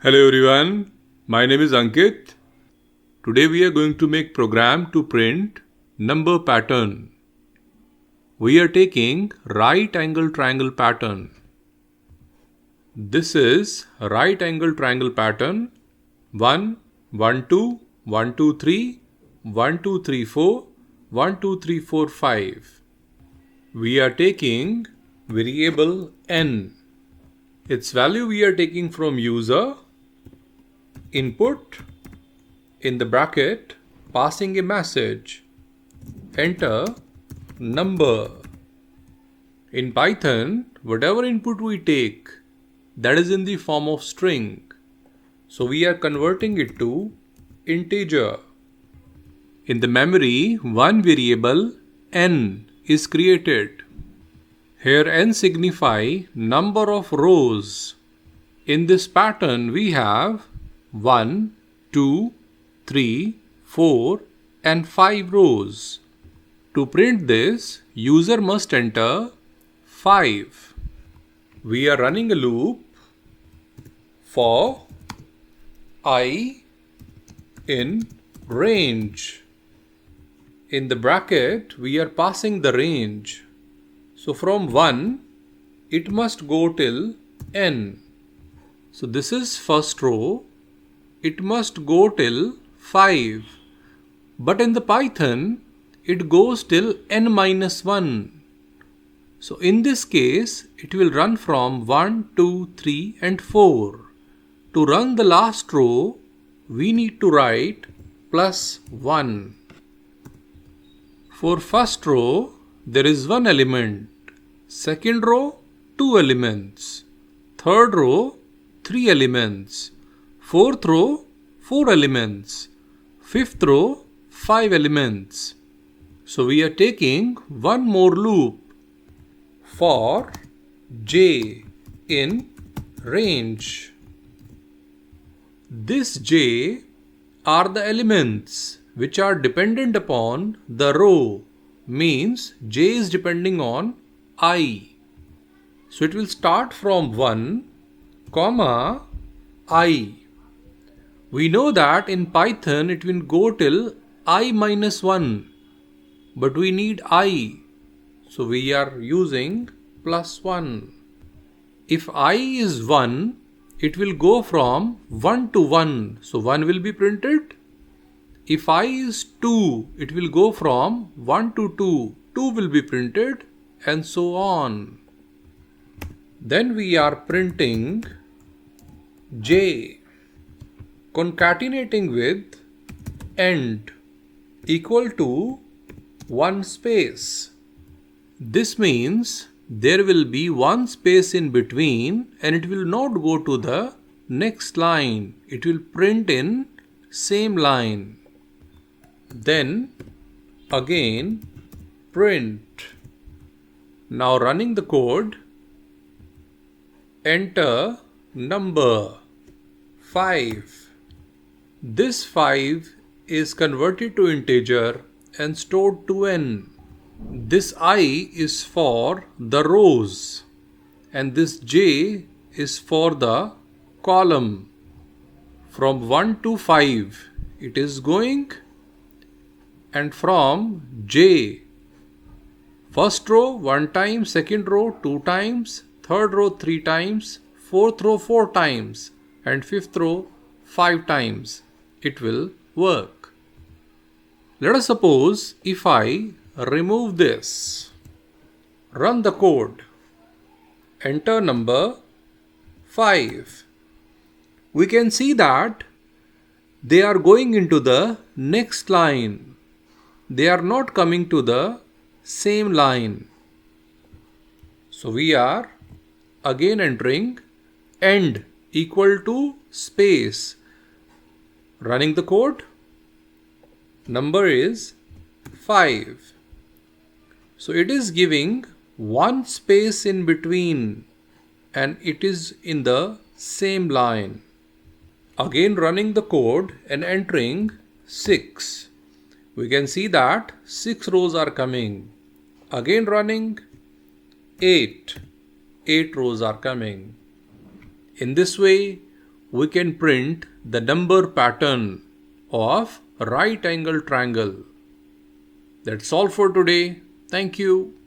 Hello everyone, my name is Ankit. Today we are going to make program to print number pattern. We are taking right angle triangle pattern. This is right angle triangle pattern 1, 1, 2, 1, 2, 3, 1, 2, 3, 4, 1, 2, 3, 4, 5. We are taking variable n. Its value we are taking from user, input, in the bracket, passing a message, enter number. In Python, whatever input we take, that is in the form of string. So we are converting it to integer. In the memory, one variable n is created. Here n signify number of rows. In this pattern we have 1, 2, 3, 4 and 5 rows. To print this, user must enter 5. We are running a loop for I in range. In the bracket, we are passing the range. So from 1, it must go till n. So this is first row. It must go till 5. But in the Python, it goes till n minus 1. So in this case, it will run from 1, 2, 3 and 4. To run the last row, we need to write plus 1. For first row, there is one element. Second row, 2 elements. Third row, 3 elements. Fourth row, 4 elements. Fifth row, 5 elements. So we are taking one more loop for j in range. This j are the elements which are dependent upon the row, means j is depending on I. So it will start from 1, comma I. We know that in Python it will go till I minus 1, but we need I. So we are using plus 1. If I is 1, it will go from 1 to 1. So 1 will be printed. If I is 2, it will go from 1 to 2. 2 will be printed and so on. Then we are printing j, concatenating with end equal to 1 space. This means there will be one space in between and it will not go to the next line. It will print in same line. Then again print. Now running the code, enter number 5. This 5 is converted to integer and stored to n. This I is for the rows and this j is for the column. From 1 to 5 it is going, and from j, first row 1 time, second row 2 times, third row 3 times, fourth row 4 times and fifth row 5 times it will work. Let us suppose if I remove this, run the code, enter number 5. We can see that they are going into the next line. They are not coming to the same line. So we are again entering end equal to space. Running the code, number is 5. So it is giving one space in between and it is in the same line. Again running the code and entering 6. We can see that 6 rows are coming. Again running 8. 8 rows are coming. In this way, we can print the number pattern of right angle triangle. That's all for today. Thank you.